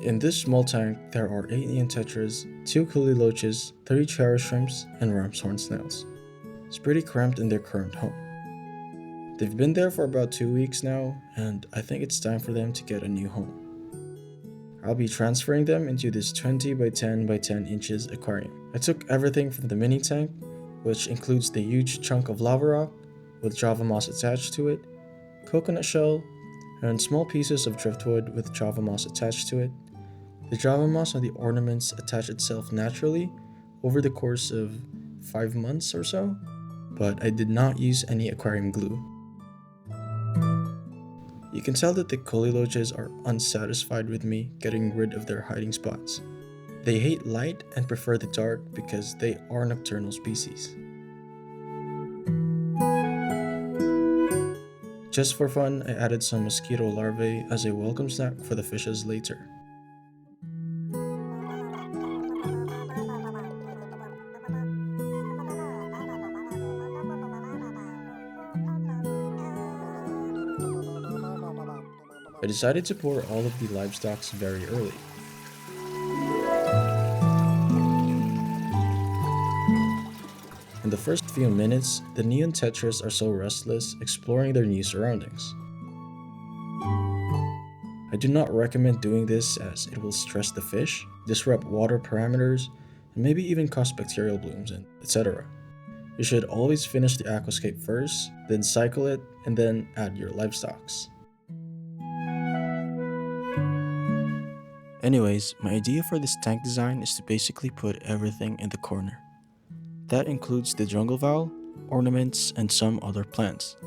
in this small tank, there are 8 neon tetras, 2 coolie loaches, 3 cherry shrimps, and ram's horn snails. It's pretty cramped in their current home. They've been there for about 2 weeks now, and I think it's time for them to get a new home. I'll be transferring them into this 20 by 10 by 10 inches aquarium. I took everything from the mini tank, which includes the huge chunk of lava rock with java moss attached to it, coconut shell, and small pieces of driftwood with java moss attached to it. The java moss on the ornaments attach itself naturally over the course of 5 months or so, but I did not use any aquarium glue. You can tell that the coolie loaches are unsatisfied with me getting rid of their hiding spots. They hate light and prefer the dark because they are nocturnal species. Just for fun, I added some mosquito larvae as a welcome snack for the fishes later. I decided to pour all of the livestock very early. In the first few minutes, the neon tetras are so restless, exploring their new surroundings. I do not recommend doing this as it will stress the fish, disrupt water parameters, and maybe even cause bacterial blooms, and etc. You should always finish the aquascape first, then cycle it, and then add your livestock. Anyways, my idea for this tank design is to basically put everything in the corner. That includes the jungle vowel, ornaments, and some other plants.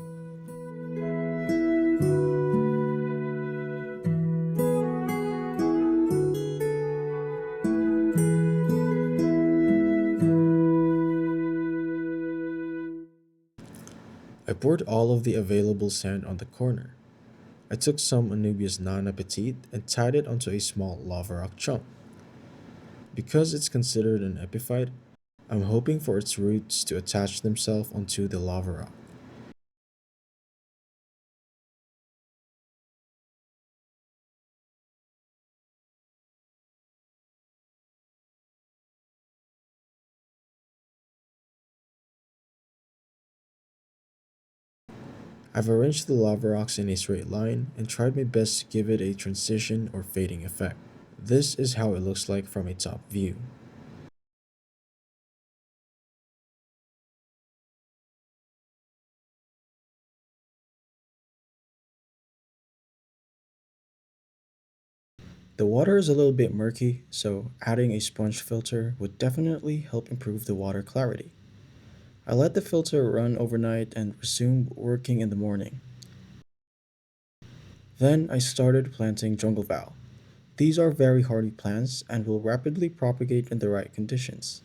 I poured all of the available sand on the corner. I took some Anubias Nana Petite and tied it onto a small lava rock chunk. Because it's considered an epiphyte, I'm hoping for its roots to attach themselves onto the lava rock. I've arranged the lava rocks in a straight line and tried my best to give it a transition or fading effect. This is how it looks like from a top view. The water is a little bit murky, so adding a sponge filter would definitely help improve the water clarity. I let the filter run overnight and resumed working in the morning. Then I started planting jungle val. These are very hardy plants and will rapidly propagate in the right conditions.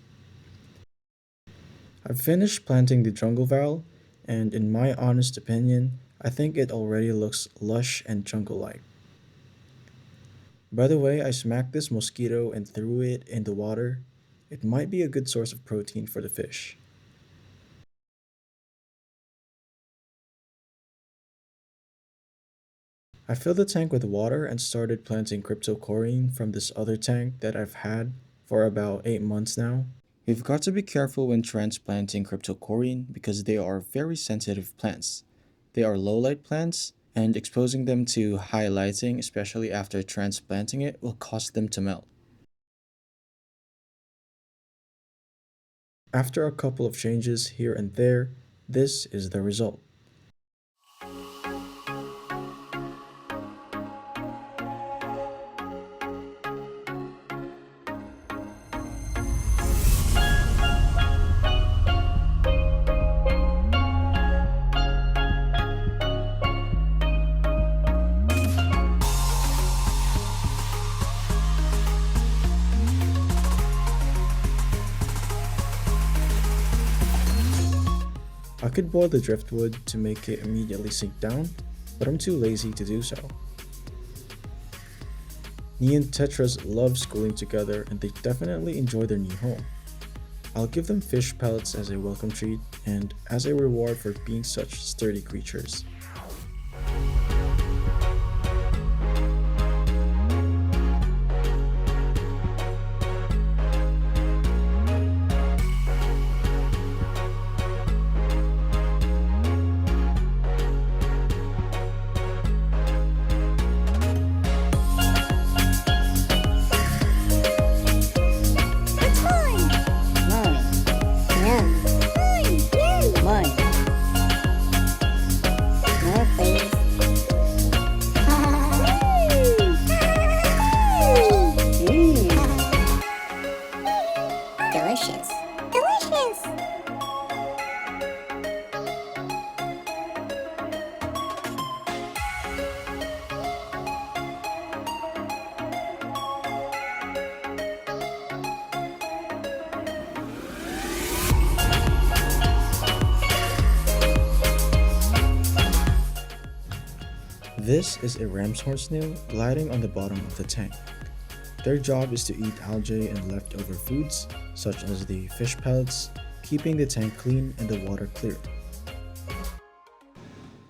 I've finished planting the jungle val, and in my honest opinion, I think it already looks lush and jungle-like. By the way, I smacked this mosquito and threw it in the water. It might be a good source of protein for the fish. I filled the tank with water and started planting cryptocoryne from this other tank that I've had for about 8 months now. You've got to be careful when transplanting cryptocoryne because they are very sensitive plants. They are low-light plants, and exposing them to high lighting, especially after transplanting it, will cause them to melt. After a couple of changes here and there, this is the result. I could boil the driftwood to make it immediately sink down, but I'm too lazy to do so. Neon tetras love schooling together and they definitely enjoy their new home. I'll give them fish pellets as a welcome treat and as a reward for being such sturdy creatures. This is a ram's horn snail gliding on the bottom of the tank. Their job is to eat algae and leftover foods, such as the fish pellets, keeping the tank clean and the water clear.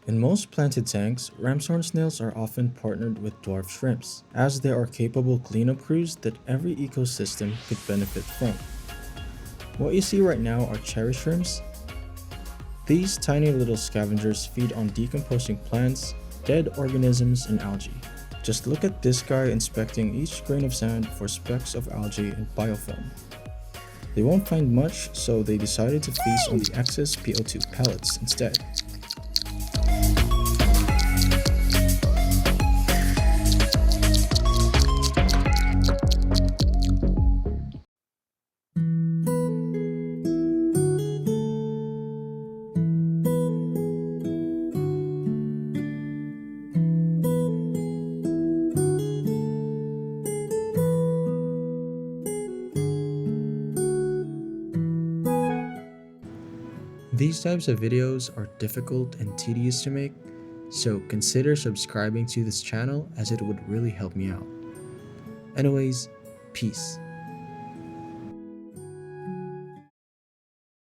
In most planted tanks, ram's horn snails are often partnered with dwarf shrimps, as they are capable cleanup crews that every ecosystem could benefit from. What you see right now are cherry shrimps. These tiny little scavengers feed on decomposing plants, dead organisms, and algae. Just look at this guy inspecting each grain of sand for specks of algae and biofilm. They won't find much, so they decided to feast on the excess PO2 pellets instead. These types of videos are difficult and tedious to make, so consider subscribing to this channel as it would really help me out. Anyways, peace.